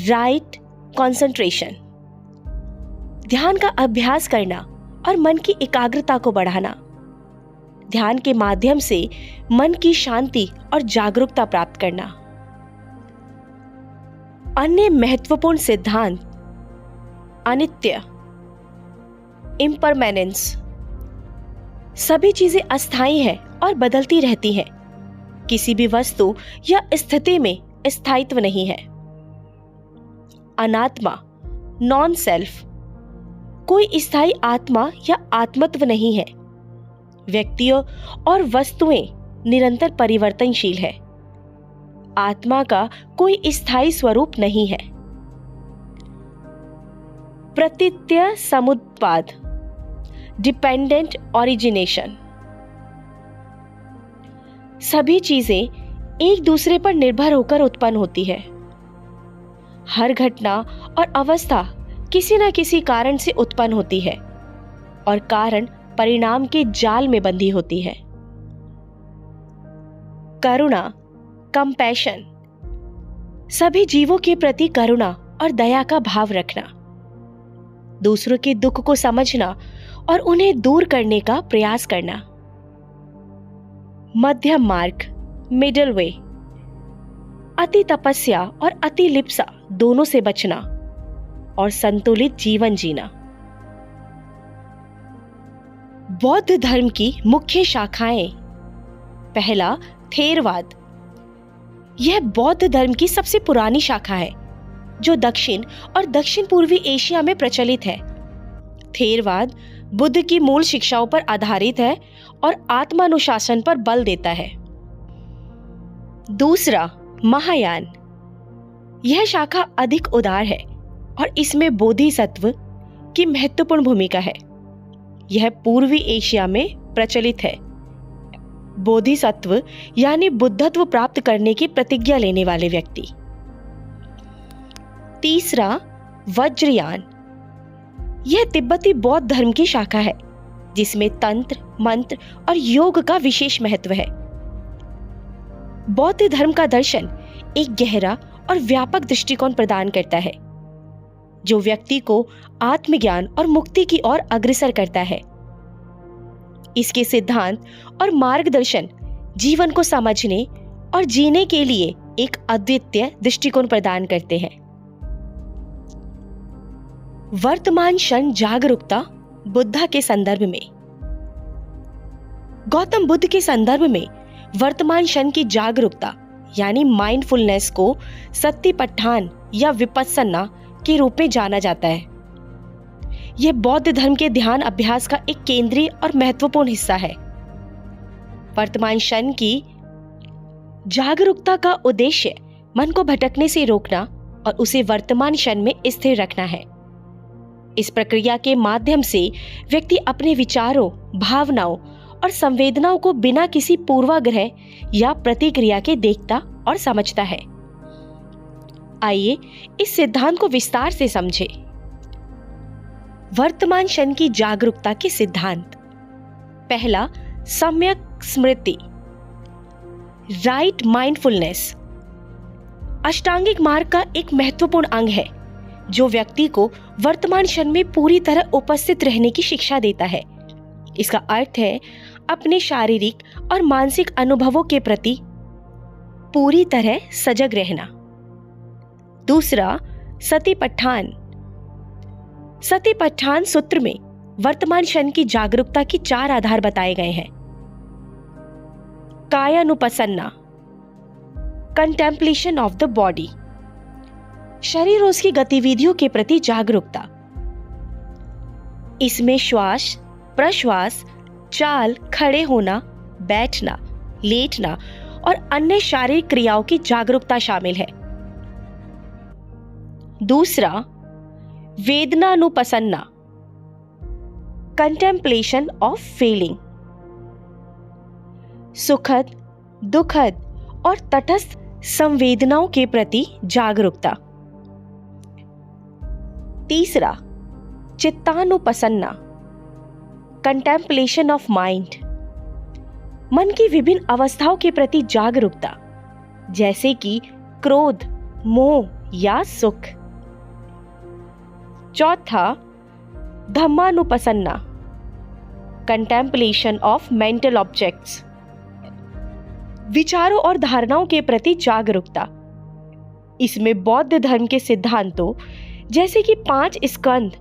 राइट कंसंट्रेशन। ध्यान का अभ्यास करना और मन की एकाग्रता को बढ़ाना। ध्यान के माध्यम से मन की शांति और जागरूकता प्राप्त करना। अन्य महत्वपूर्ण सिद्धांत, अनित्य, इम्परमानेंस। सभी चीजें अस्थायी है और बदलती रहती हैं। किसी भी वस्तु या स्थिति में स्थायित्व नहीं है। अनात्मा, नॉन सेल्फ। कोई स्थायी आत्मा या आत्मत्व नहीं है। व्यक्तियों और वस्तुएं निरंतर परिवर्तनशील है। आत्मा का कोई स्थायी स्वरूप नहीं है। प्रतीत्य समुत्पाद, डिपेंडेंट ओरिजिनेशन। सभी चीजें एक दूसरे पर निर्भर होकर उत्पन्न होती है। हर घटना और अवस्था किसी न किसी कारण से उत्पन्न होती है और कारण परिणाम के जाल में बंधी होती है। करुणा, कंपैशन, सभी जीवों के प्रति करुणा और दया का भाव रखना, दूसरों के दुख को समझना और उन्हें दूर करने का प्रयास करना। मध्यम मार्ग, मिडिल वे, अति तपस्या और अति लिप्सा दोनों से बचना और संतुलित जीवन जीना। बौद्ध धर्म की मुख्य शाखाएं। पहला, थेरवाद। यह बौद्ध धर्म की सबसे पुरानी शाखा है जो दक्षिण और दक्षिण पूर्वी एशिया में प्रचलित है। थेरवाद बुद्ध की मूल शिक्षाओं पर आधारित है और आत्मानुशासन पर बल देता है। दूसरा, महायान। यह शाखा अधिक उदार है और इसमें बोधिसत्व की महत्वपूर्ण भूमिका है। यह पूर्वी एशिया में प्रचलित है। बोधिसत्व यानी बुद्धत्व प्राप्त करने की प्रतिज्ञा लेने वाले व्यक्ति। तीसरा, वज्रयान। यह तिब्बती बौद्ध धर्म की शाखा है जिसमें तंत्र, मंत्र और योग का विशेष महत्व है। बौद्ध धर्म का दर्शन एक गहरा और व्यापक दृष्टिकोण प्रदान करता है जो व्यक्ति को आत्मज्ञान और मुक्ति की ओर अग्रसर करता है। इसके सिद्धांत और मार्गदर्शन जीवन को समझने और जीने के लिए एक अद्वितीय दृष्टिकोण प्रदान करते हैं। वर्तमान क्षण जागरूकता बुद्धा के संदर्भ में। गौतम बुद्ध के संदर्भ में वर्तमान क्षण की जागरूकता यानी माइंडफुलनेस को सतिपट्ठान या विपस्सना के रूप में जाना जाता है। यह बौद्ध धर्म के ध्यान अभ्यास का एक केंद्रीय और महत्वपूर्ण हिस्सा है। वर्तमान क्षण की जागरूकता का उद्देश्य मन को भटकने से रोकना और उसे वर्तमान क्षण में स्थिर रखना है। इस प्रक्रिया के माध्यम से व्यक्ति अपने विचारों, भावनाओं और संवेदनाओं को बिना किसी पूर्वाग्रह या प्रतिक्रिया के देखता और समझता है। आइए इस सिद्धांत को विस्तार से समझें। वर्तमान क्षण की जागरूकता के सिद्धांत। पहला, सम्यक स्मृति, राइट माइंडफुलनेस। अष्टांगिक मार्ग का एक महत्वपूर्ण अंग है जो व्यक्ति को वर्तमान क्षण में पूरी तरह उपस्थित रहने की शिक्षा देता है। इसका अर्थ है अपने शारीरिक और मानसिक अनुभवों के प्रति पूरी तरह सजग रहना। दूसरा, सतिपट्ठान। सतिपट्ठान सूत्र में वर्तमान क्षण की जागरूकता की 4 आधार बताए गए हैं। कायानुपसन्ना, कंटेम्पलेशन ऑफ द बॉडी, शरीर और उसकी गतिविधियों के प्रति जागरूकता। इसमें श्वास, प्रश्वास, चाल, खड़े होना, बैठना, लेटना और अन्य शारीरिक क्रियाओं की जागरूकता शामिल है। दूसरा, वेदनानुपसन्ना, कंटेम्पलेशन ऑफ फीलिंग, सुखद, दुखद और तटस्थ संवेदनाओं के प्रति जागरूकता। तीसरा, चित्तानुपसन्ना, कंटेम्पलेशन ऑफ माइंड, मन की विभिन्न अवस्थाओं के प्रति जागरूकता जैसे कि क्रोध, मोह या सुख। चौथा, धम्मानुपसन्ना, कंटेम्पलेशन ऑफ मेंटल ऑब्जेक्ट्स, विचारों और धारणाओं के प्रति जागरूकता। इसमें बौद्ध धर्म के सिद्धांतों जैसे कि 5 स्कंद,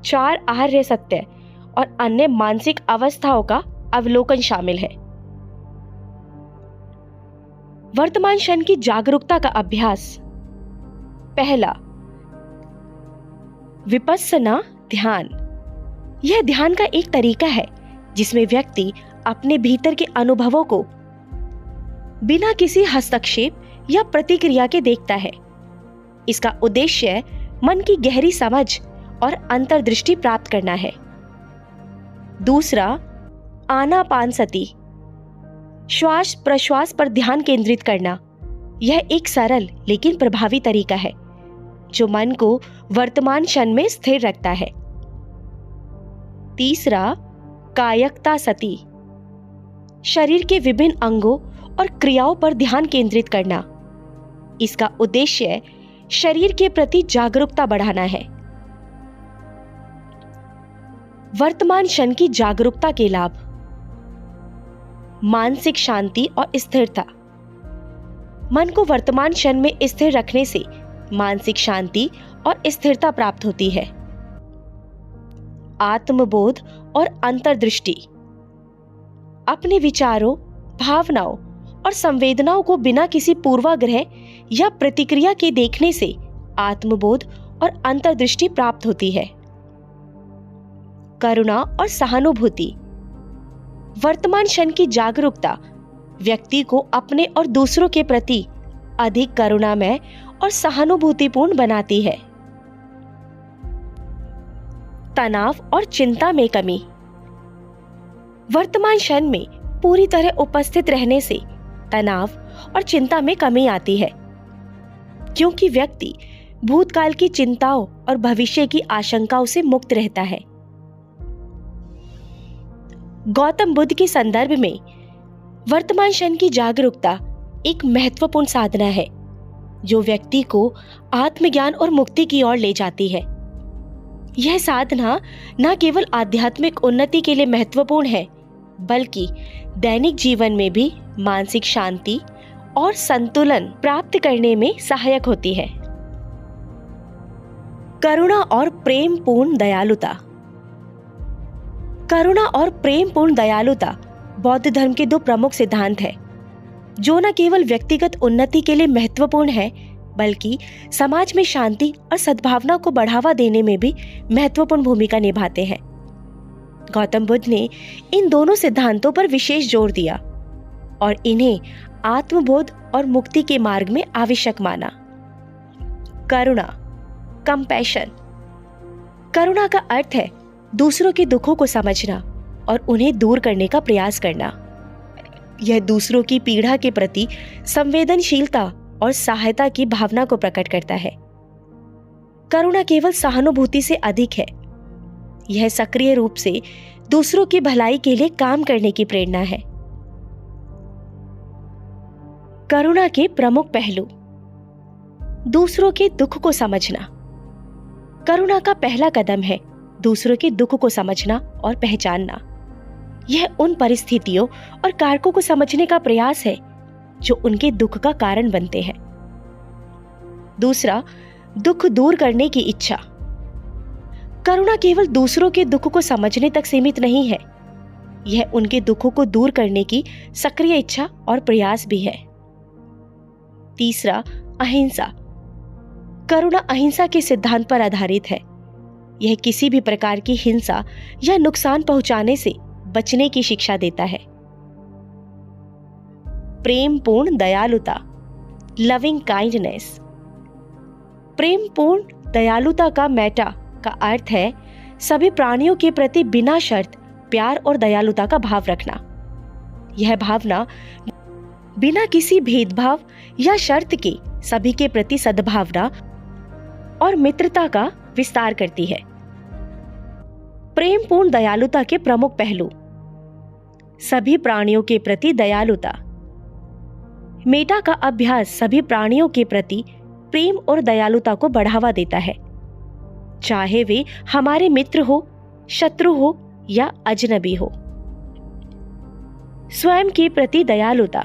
4 आर्य सत्य और अन्य मानसिक अवस्थाओं का अवलोकन शामिल है। वर्तमान क्षण की जागरूकता का अभ्यास। पहला, विपस्सना ध्यान। यह ध्यान का एक तरीका है जिसमें व्यक्ति अपने भीतर के अनुभवों को बिना किसी हस्तक्षेप या प्रतिक्रिया के देखता है। इसका उद्देश्य मन की गहरी समझ और अंतर्दृष्टि प्राप्त करना है। दूसरा, आनापानसति, श्वास प्रश्वास पर ध्यान केंद्रित करना। यह एक सरल लेकिन प्रभावी तरीका है जो मन को वर्तमान क्षण में स्थिर रखता है। तीसरा, कायकता सति, शरीर के विभिन्न अंगों और क्रियाओं पर ध्यान केंद्रित करना। इसका उद्देश्य शरीर के प्रति जागरूकता बढ़ाना है। वर्तमान क्षण की जागरूकता के लाभ: मानसिक शांति और स्थिरता। मन को वर्तमान क्षण में स्थिर रखने से मानसिक शांति और स्थिरता प्राप्त होती है। आत्मबोध और अंतर्दृष्टि। अपने विचारों, भावनाओं और संवेदनाओं को बिना किसी पूर्वाग्रह या प्रतिक्रिया के देखने से आत्मबोध और अंतर्दृष्टि प्राप्त होती है। करुणा और सहानुभूति। वर्तमान क्षण की जागरूकता व्यक्ति को अपने और दूसरों के प्रति अधिक करुणामय और सहानुभूतिपूर्ण बनाती है। तनाव और चिंता में कमी। वर्तमान क्षण में पूरी तरह उपस्थित रहने से तनाव और चिंता में कमी आती है, क्योंकि व्यक्ति भूतकाल की चिंताओं और भविष्य की आशंकाओं से मुक्त रहता है। गौतम बुद्ध के संदर्भ में वर्तमान क्षण की जागरूकता एक महत्वपूर्ण साधना है जो व्यक्ति को आत्मज्ञान और मुक्ति की ओर ले जाती है। यह साधना न केवल आध्यात्मिक उन्नति के लिए महत्वपूर्ण है, बल्कि दैनिक जीवन में भी मानसिक शांति और संतुलन प्राप्त करने में सहायक होती है। करुणा और प्रेमपूर्ण दयालुता। करुणा और प्रेमपूर्ण दयालुता बौद्ध धर्म के दो प्रमुख सिद्धांत हैं, जो न केवल व्यक्तिगत उन्नति के लिए महत्वपूर्ण है, बल्कि समाज में शांति और सद्भावना को बढ़ावा देने में भी महत्वपूर्ण भूमिका निभाते हैं। गौतम बुद्ध ने इन दोनों सिद्धांतों पर विशेष जोर दिया और इन्हें आत्मबोध और मुक्ति के मार्ग में आवश्यक माना। करुणा, कंपैशन। करुणा का अर्थ है दूसरों के दुखों को समझना और उन्हें दूर करने का प्रयास करना। यह दूसरों की पीड़ा के प्रति संवेदनशीलता और सहायता की भावना को प्रकट करता है। करुणा केवल सहानुभूति से अधिक है। यह सक्रिय रूप से दूसरों की भलाई के लिए काम करने की प्रेरणा है। करुणा के प्रमुख पहलू: दूसरों के दुख को समझना। करुणा का पहला कदम है दूसरों के दुख को समझना और पहचानना। यह उन परिस्थितियों और कारकों को समझने का प्रयास है जो उनके दुख का कारण बनते हैं। दूसरा, दुख दूर करने की इच्छा। करुणा केवल दूसरों के दुख को समझने तक सीमित नहीं है, यह उनके दुखों को दूर करने की सक्रिय इच्छा और प्रयास भी है। तीसरा, अहिंसा। करुणा अहिंसा के सिद्धांत पर आधारित है। यह किसी भी प्रकार की हिंसा या नुकसान पहुंचाने से बचने की शिक्षा देता है। प्रेमपूर्ण दयालुता, लविंग काइंडनेस। प्रेमपूर्ण दयालुता का मेटा का अर्थ है सभी प्राणियों के प्रति बिना शर्त प्यार और दयालुता का भाव रखना। यह भावना बिना किसी भेदभाव या शर्त के सभी के प्रति सद्भावना और मित्रता का विस्तार करती है। प्रेमपूर्ण दयालुता के प्रमुख पहलू: सभी प्राणियों के प्रति दयालुता। मेटा का अभ्यास सभी प्राणियों के प्रति प्रेम और दयालुता को बढ़ावा देता है, चाहे वे हमारे मित्र हो, शत्रु हो या अजनबी हो। स्वयं के प्रति दयालुता।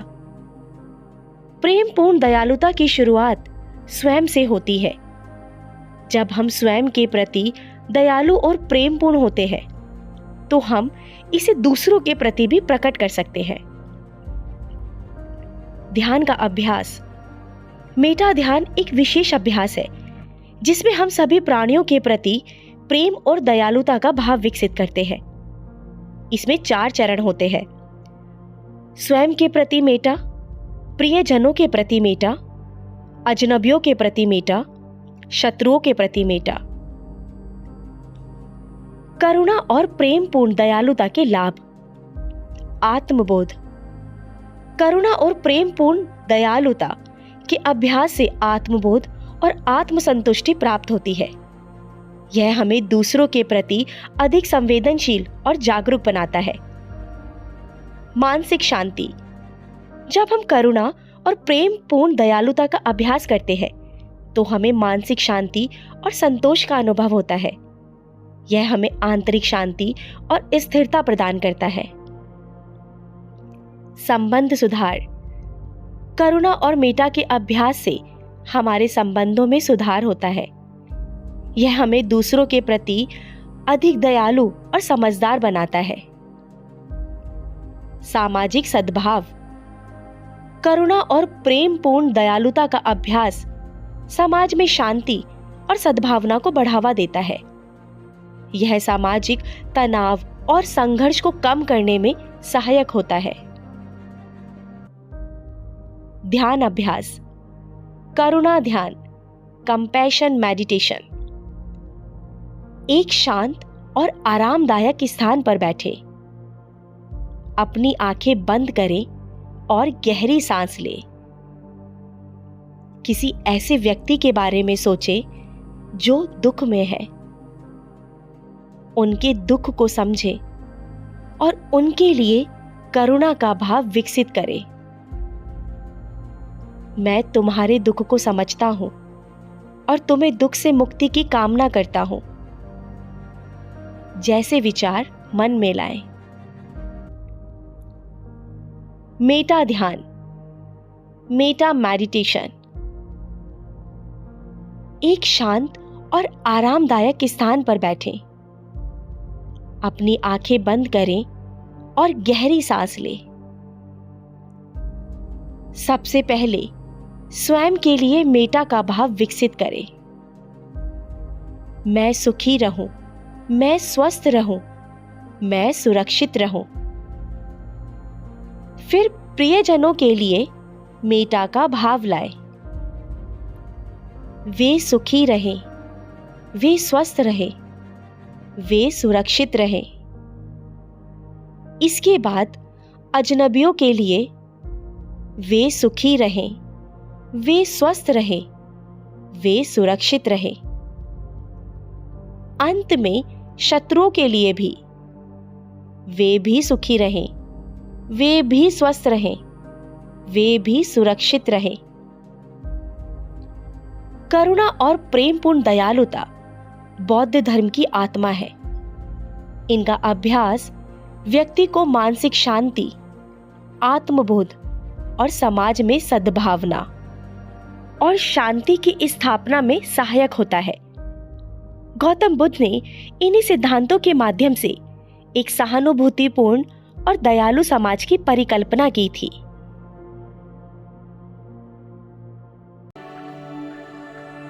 प्रेमपूर्ण दयालुता की शुरुआत स्वयं से होती है। जब हम स्वयं के प्रति दयालु और प्रेमपूर्ण होते हैं, तो हम इसे दूसरों के प्रति भी प्रकट कर सकते हैं। ध्यान का अभ्यास। मेटा ध्यान एक विशेष अभ्यास है जिसमें हम सभी प्राणियों के प्रति प्रेम और दयालुता का भाव विकसित करते हैं। इसमें 4 चरण होते हैं: स्वयं के प्रति मेटा, प्रियजनों के प्रति मेटा, अजनबियों के प्रति मेटा, शत्रुओं के प्रति मेटा। करुणा और प्रेमपूर्ण दयालुता के लाभ। आत्मबोध। करुणा और प्रेमपूर्ण दयालुता के अभ्यास से आत्मबोध और आत्मसंतुष्टि प्राप्त होती है। यह हमें दूसरों के प्रति अधिक संवेदनशील और जागरूक बनाता है। मानसिक शांति। जब हम करुणा और प्रेम पूर्ण दयालुता का अभ्यास करते हैं तो हमें मानसिक शांति और संतोष का अनुभव होता है। यह हमें आंतरिक शांति और स्थिरता प्रदान करता है। संबंध सुधार। करुणा और मेटा के अभ्यास से हमारे संबंधों में सुधार होता है। यह हमें दूसरों के प्रति अधिक दयालु और समझदार बनाता है। सामाजिक सद्भाव। करुणा और प्रेम पूर्ण दयालुता का अभ्यास समाज में शांति और सद्भावना को बढ़ावा देता है। यह सामाजिक तनाव और संघर्ष को कम करने में सहायक होता है। ध्यान अभ्यास। करुणा ध्यान, कंपैशन मेडिटेशन। एक शांत और आरामदायक स्थान पर बैठे, अपनी आंखें बंद करें और गहरी सांस लें। किसी ऐसे व्यक्ति के बारे में सोचें जो दुख में है। उनके दुख को समझें और उनके लिए करुणा का भाव विकसित करें। मैं तुम्हारे दुख को समझता हूं और तुम्हें दुख से मुक्ति की कामना करता हूं। जैसे विचार मन में लाएं। मेटा ध्यान, मेटा मेडिटेशन। एक शांत और आरामदायक स्थान पर बैठें, अपनी आंखें बंद करें और गहरी सांस लें। सबसे पहले स्वयं के लिए मेटा का भाव विकसित करें। मैं सुखी रहूं, मैं स्वस्थ रहूं, मैं सुरक्षित रहूं। फिर प्रियजनों के लिए मेटा का भाव लाएं। वे सुखी रहें, वे स्वस्थ रहें, वे सुरक्षित रहें। इसके बाद अजनबियों के लिए वे सुखी रहें, वे स्वस्थ रहें, वे सुरक्षित रहें। अंत में शत्रुओं के लिए भी, वे भी सुखी रहें, वे भी स्वस्थ रहें, वे भी सुरक्षित रहें। करुणा और प्रेमपूर्ण दयालुता बौद्ध धर्म की आत्मा है। इनका अभ्यास व्यक्ति को मानसिक शांति, आत्मबोध और समाज में सद्भावना और शांति की स्थापना में सहायक होता है। गौतम बुद्ध ने इन्हीं सिद्धांतों के माध्यम से एक सहानुभूतिपूर्ण और दयालु समाज की परिकल्पना की थी।